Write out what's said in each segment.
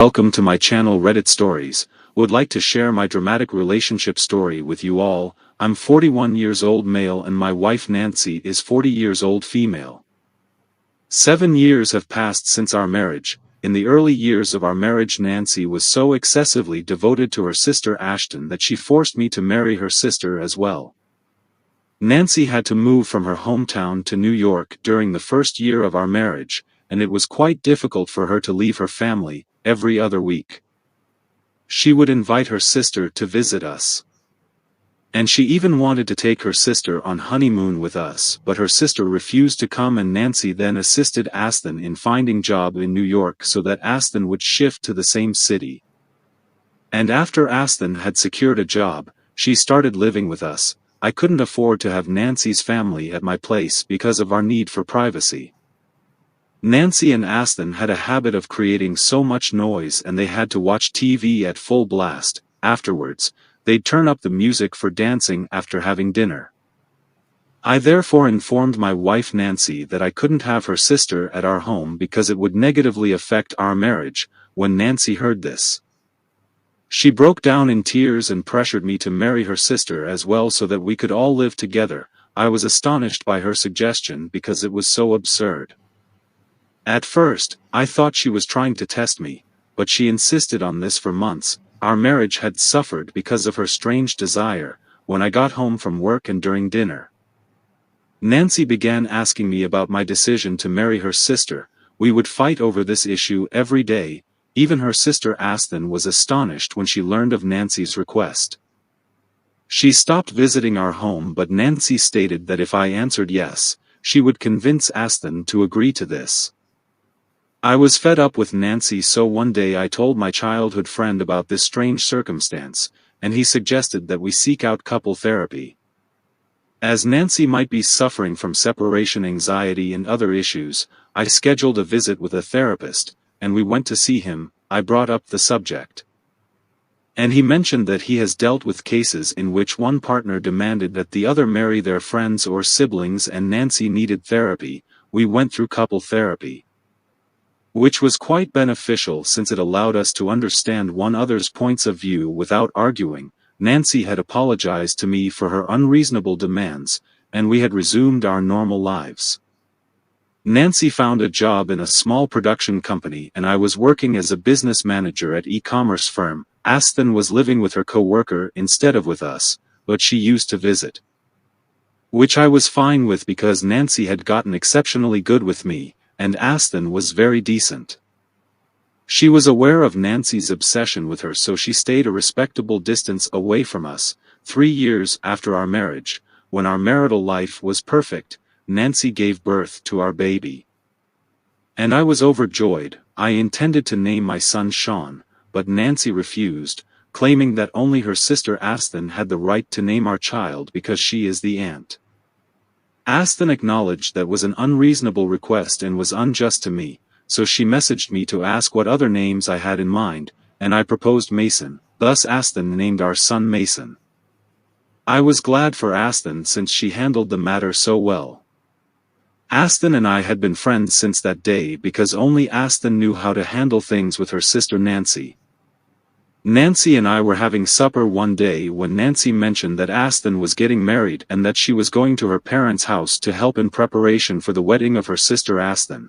Welcome to my channel Reddit Stories. Would like to share my dramatic relationship story with you all. I'm 41 years old male and my wife Nancy is 40 years old female. 7 years have passed since our marriage. In the early years of our marriage, Nancy was so excessively devoted to her sister Ashton that she forced me to marry her sister as well. Nancy had to move from her hometown to New York during the first year of our marriage, and it was quite difficult for her to leave her family every other week. She would invite her sister to visit us. And she even wanted to take her sister on honeymoon with us, but her sister refused to come, and Nancy then assisted Aston in finding job in New York so that Aston would shift to the same city. And after Aston had secured a job, she started living with us. I couldn't afford to have Nancy's family at my place because of our need for privacy. Nancy and Aston had a habit of creating so much noise and they had to watch TV at full blast. Afterwards, they'd turn up the music for dancing after having dinner. I therefore informed my wife Nancy that I couldn't have her sister at our home because it would negatively affect our marriage. When Nancy heard this, she broke down in tears and pressured me to marry her sister as well so that we could all live together. I was astonished by her suggestion because it was so absurd. At first, I thought she was trying to test me, but she insisted on this for months. Our marriage had suffered because of her strange desire. When I got home from work and during dinner, Nancy began asking me about my decision to marry her sister. We would fight over this issue every day. Even her sister Aston was astonished when she learned of Nancy's request. She stopped visiting our home, but Nancy stated that if I answered yes, she would convince Aston to agree to this. I was fed up with Nancy, so one day I told my childhood friend about this strange circumstance, and he suggested that we seek out couple therapy. As Nancy might be suffering from separation anxiety and other issues, I scheduled a visit with a therapist, and we went to see him. I brought up the subject, and he mentioned that he has dealt with cases in which one partner demanded that the other marry their friends or siblings, and Nancy needed therapy. We went through couple therapy, which was quite beneficial since it allowed us to understand one another's points of view without arguing. Nancy had apologized to me for her unreasonable demands, and we had resumed our normal lives. Nancy found a job in a small production company and I was working as a business manager at e-commerce firm. Aston was living with her co-worker instead of with us, but she used to visit, which I was fine with because Nancy had gotten exceptionally good with me, and Aston was very decent. She was aware of Nancy's obsession with her, so she stayed a respectable distance away from us. 3 years after our marriage, when our marital life was perfect, Nancy gave birth to our baby. And I was overjoyed. I intended to name my son Sean, but Nancy refused, claiming that only her sister Aston had the right to name our child because she is the aunt. Aston acknowledged that was an unreasonable request and was unjust to me, so she messaged me to ask what other names I had in mind, and I proposed Mason. Thus Aston named our son Mason. I was glad for Aston since she handled the matter so well. Aston and I had been friends since that day because only Aston knew how to handle things with her sister Nancy. Nancy and I were having supper one day when Nancy mentioned that Aston was getting married and that she was going to her parents' house to help in preparation for the wedding of her sister Aston.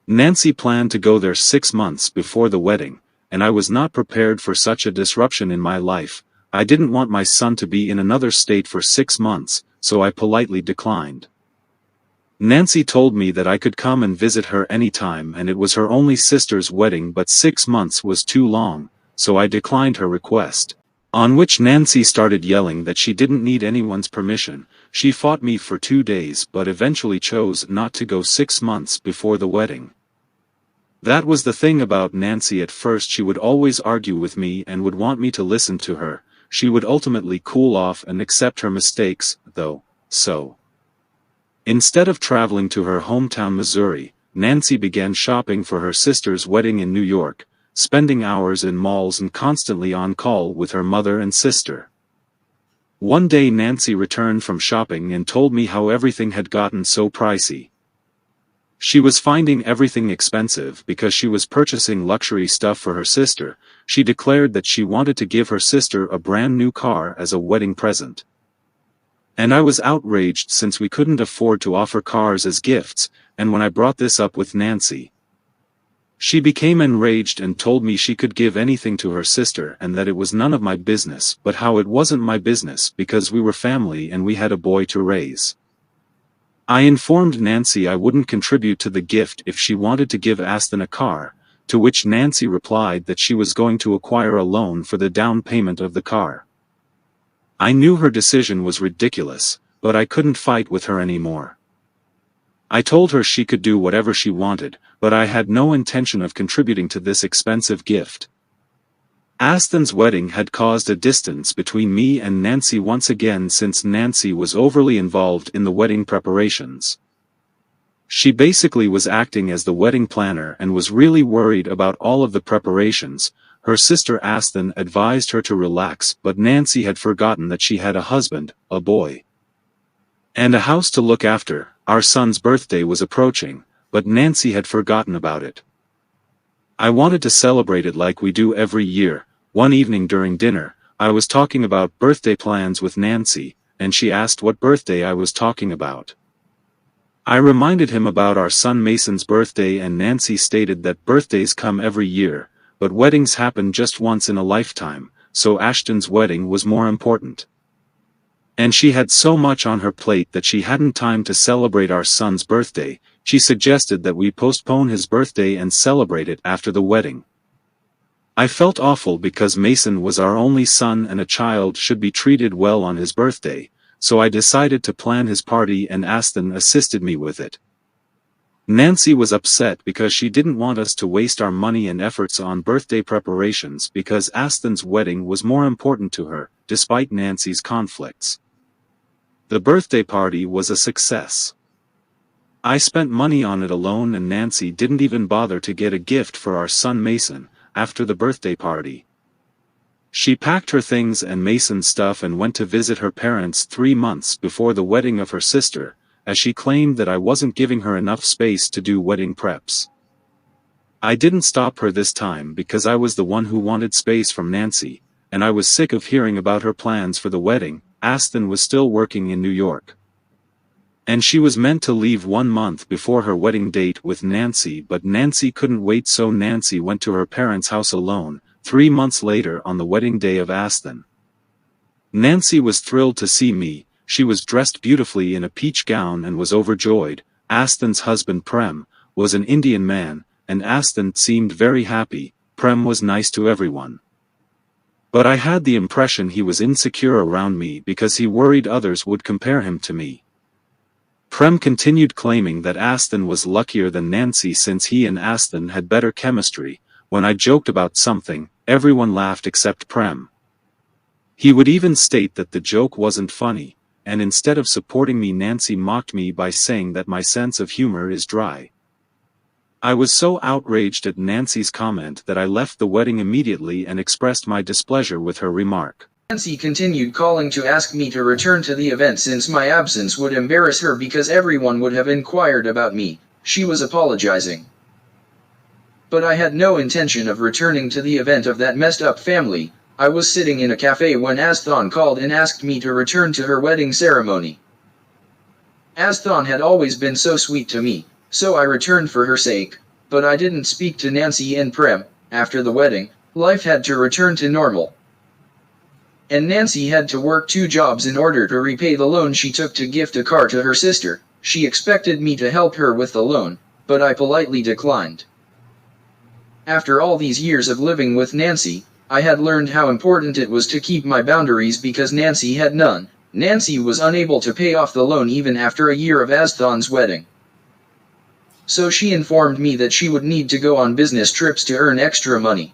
Nancy planned to go there 6 months before the wedding, and I was not prepared for such a disruption in my life. I didn't want my son to be in another state for 6 months, so I politely declined. Nancy told me that I could come and visit her anytime and it was her only sister's wedding, but 6 months was too long, so I declined her request. On which Nancy started yelling that she didn't need anyone's permission. She fought me for 2 days but eventually chose not to go 6 months before the wedding. That was the thing about Nancy. At first she would always argue with me and would want me to listen to her. She would ultimately cool off and accept her mistakes, though. So instead of traveling to her hometown Missouri, Nancy began shopping for her sister's wedding in New York, spending hours in malls and constantly on call with her mother and sister. One day Nancy returned from shopping and told me how everything had gotten so pricey. She was finding everything expensive because she was purchasing luxury stuff for her sister. She declared that she wanted to give her sister a brand new car as a wedding present. And I was outraged since we couldn't afford to offer cars as gifts, and when I brought this up with Nancy, she became enraged and told me she could give anything to her sister and that it was none of my business, but how it wasn't my business because we were family and we had a boy to raise. I informed Nancy I wouldn't contribute to the gift if she wanted to give Aston a car, to which Nancy replied that she was going to acquire a loan for the down payment of the car. I knew her decision was ridiculous, but I couldn't fight with her anymore. I told her she could do whatever she wanted, but I had no intention of contributing to this expensive gift. Aston's wedding had caused a distance between me and Nancy once again since Nancy was overly involved in the wedding preparations. She basically was acting as the wedding planner and was really worried about all of the preparations. Her sister Aston advised her to relax, but Nancy had forgotten that she had a husband, a boy, and a house to look after. Our son's birthday was approaching, but Nancy had forgotten about it. I wanted to celebrate it like we do every year. One evening during dinner, I was talking about birthday plans with Nancy, and she asked what birthday I was talking about. I reminded him about our son Mason's birthday, and Nancy stated that birthdays come every year, but weddings happen just once in a lifetime, so Ashton's wedding was more important. And she had so much on her plate that she hadn't time to celebrate our son's birthday. She suggested that we postpone his birthday and celebrate it after the wedding. I felt awful because Mason was our only son and a child should be treated well on his birthday, so I decided to plan his party and Aston assisted me with it. Nancy was upset because she didn't want us to waste our money and efforts on birthday preparations because Aston's wedding was more important to her, despite Nancy's conflicts. The birthday party was a success. I spent money on it alone and Nancy didn't even bother to get a gift for our son Mason. After the birthday party, she packed her things and Mason's stuff and went to visit her parents 3 months before the wedding of her sister, as she claimed that I wasn't giving her enough space to do wedding preps. I didn't stop her this time because I was the one who wanted space from Nancy, and I was sick of hearing about her plans for the wedding. Aston was still working in New York, and she was meant to leave 1 month before her wedding date with Nancy, but Nancy couldn't wait, so Nancy went to her parents' house alone, 3 months later on the wedding day of Aston. Nancy was thrilled to see me. She was dressed beautifully in a peach gown and was overjoyed. Aston's husband Prem was an Indian man, and Aston seemed very happy. Prem was nice to everyone, but I had the impression he was insecure around me because he worried others would compare him to me. Prem continued claiming that Aston was luckier than Nancy since he and Aston had better chemistry. When I joked about something, everyone laughed except Prem. He would even state that the joke wasn't funny, and instead of supporting me, Nancy mocked me by saying that my sense of humor is dry. I was so outraged at Nancy's comment that I left the wedding immediately and expressed my displeasure with her remark. Nancy continued calling to ask me to return to the event since my absence would embarrass her because everyone would have inquired about me. She was apologizing. But I had no intention of returning to the event of that messed up family. I was sitting in a cafe when Aston called and asked me to return to her wedding ceremony. Aston had always been so sweet to me, so I returned for her sake, but I didn't speak to Nancy and Prem. After the wedding, life had to return to normal, and Nancy had to work 2 jobs in order to repay the loan she took to gift a car to her sister. She expected me to help her with the loan, but I politely declined. After all these years of living with Nancy, I had learned how important it was to keep my boundaries because Nancy had none. Nancy was unable to pay off the loan even after a year of Aston's wedding, so she informed me that she would need to go on business trips to earn extra money.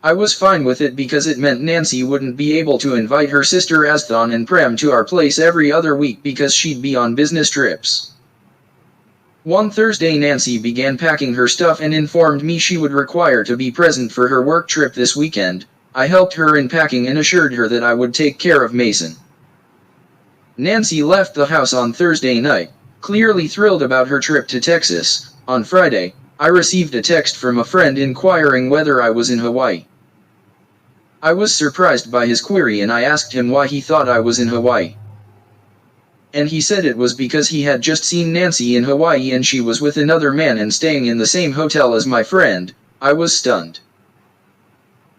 I was fine with it because it meant Nancy wouldn't be able to invite her sister Aston and Prem to our place every other week because she'd be on business trips. One Thursday Nancy began packing her stuff and informed me she would require to be present for her work trip this weekend. I helped her in packing and assured her that I would take care of Mason. Nancy left the house on Thursday night, Clearly thrilled about her trip to Texas, on Friday, I received a text from a friend inquiring whether I was in Hawaii. I was surprised by his query and I asked him why he thought I was in Hawaii. And he said it was because he had just seen Nancy in Hawaii and she was with another man and staying in the same hotel as my friend. I was stunned.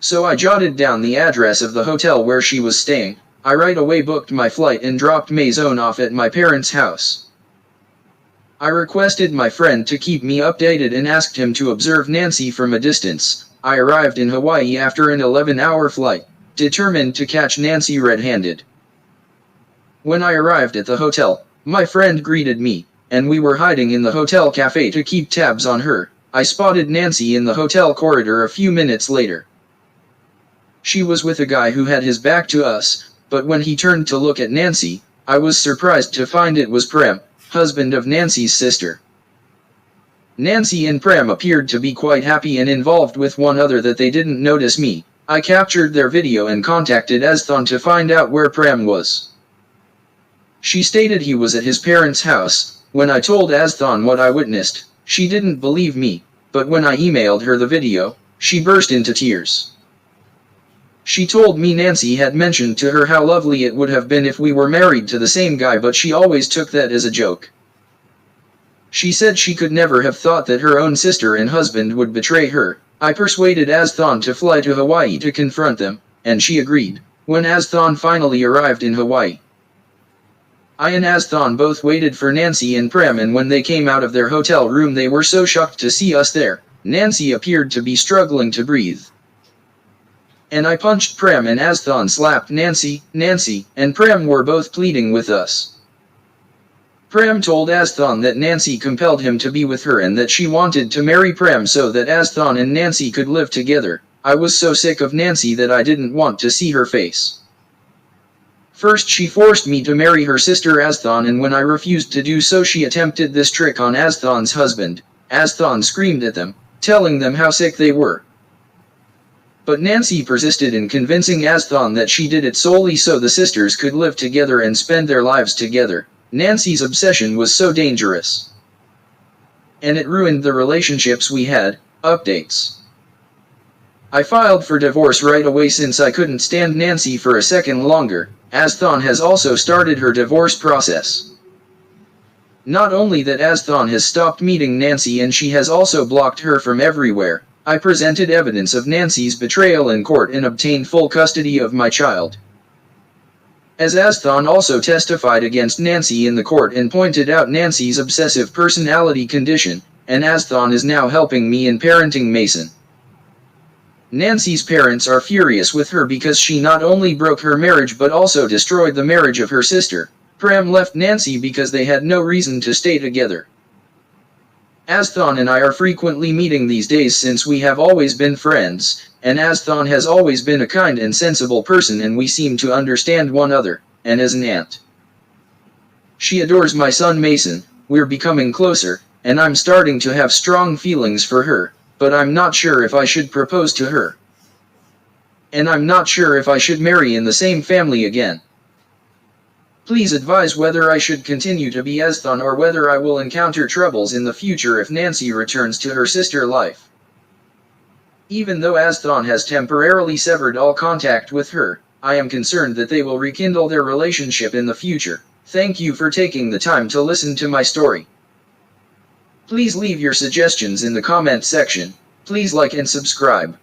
So I jotted down the address of the hotel where she was staying. I right away booked my flight and dropped Maison off at my parents' house. I requested my friend to keep me updated and asked him to observe Nancy from a distance. I arrived in Hawaii after an 11-hour flight, determined to catch Nancy red-handed. When I arrived at the hotel, my friend greeted me, and we were hiding in the hotel cafe to keep tabs on her. I spotted Nancy in the hotel corridor a few minutes later. She was with a guy who had his back to us, but when he turned to look at Nancy, I was surprised to find it was Prem, husband of Nancy's sister. Nancy and Prem appeared to be quite happy and involved with one another that they didn't notice me. I captured their video and contacted Asthon to find out where Prem was. She stated he was at his parents' house. When I told Asthon what I witnessed, she didn't believe me, but when I emailed her the video, she burst into tears. She told me Nancy had mentioned to her how lovely it would have been if we were married to the same guy, but she always took that as a joke. She said she could never have thought that her own sister and husband would betray her. I persuaded Asthon to fly to Hawaii to confront them, and she agreed. When Asthon finally arrived in Hawaii, I and Asthon both waited for Nancy and Prem, and when they came out of their hotel room they were so shocked to see us there. Nancy appeared to be struggling to breathe. And I punched Prem and Asthon slapped Nancy, and Prem were both pleading with us. Prem told Asthon that Nancy compelled him to be with her and that she wanted to marry Prem so that Asthon and Nancy could live together. I was so sick of Nancy that I didn't want to see her face. First she forced me to marry her sister Asthon, and when I refused to do so she attempted this trick on Asthon's husband. Asthon screamed at them, telling them how sick they were. But Nancy persisted in convincing Asthon that she did it solely so the sisters could live together and spend their lives together. Nancy's obsession was so dangerous. And it ruined the relationships we had. Updates. I filed for divorce right away since I couldn't stand Nancy for a second longer. Asthon has also started her divorce process. Not only that, Asthon has stopped meeting Nancy and she has also blocked her from everywhere. I presented evidence of Nancy's betrayal in court and obtained full custody of my child. As Asthon also testified against Nancy in the court and pointed out Nancy's obsessive personality condition, and Asthon is now helping me in parenting Mason. Nancy's parents are furious with her because she not only broke her marriage but also destroyed the marriage of her sister. Prem left Nancy because they had no reason to stay together. Asthon and I are frequently meeting these days since we have always been friends, and Asthon has always been a kind and sensible person and we seem to understand one another, and as an aunt. She adores my son Mason, we're becoming closer, and I'm starting to have strong feelings for her, but I'm not sure if I should propose to her. And I'm not sure if I should marry in the same family again. Please advise whether I should continue to be Asthon or whether I will encounter troubles in the future if Nancy returns to her sister life. Even though Asthon has temporarily severed all contact with her, I am concerned that they will rekindle their relationship in the future. Thank you for taking the time to listen to my story. Please leave your suggestions in the comment section. Please like and subscribe.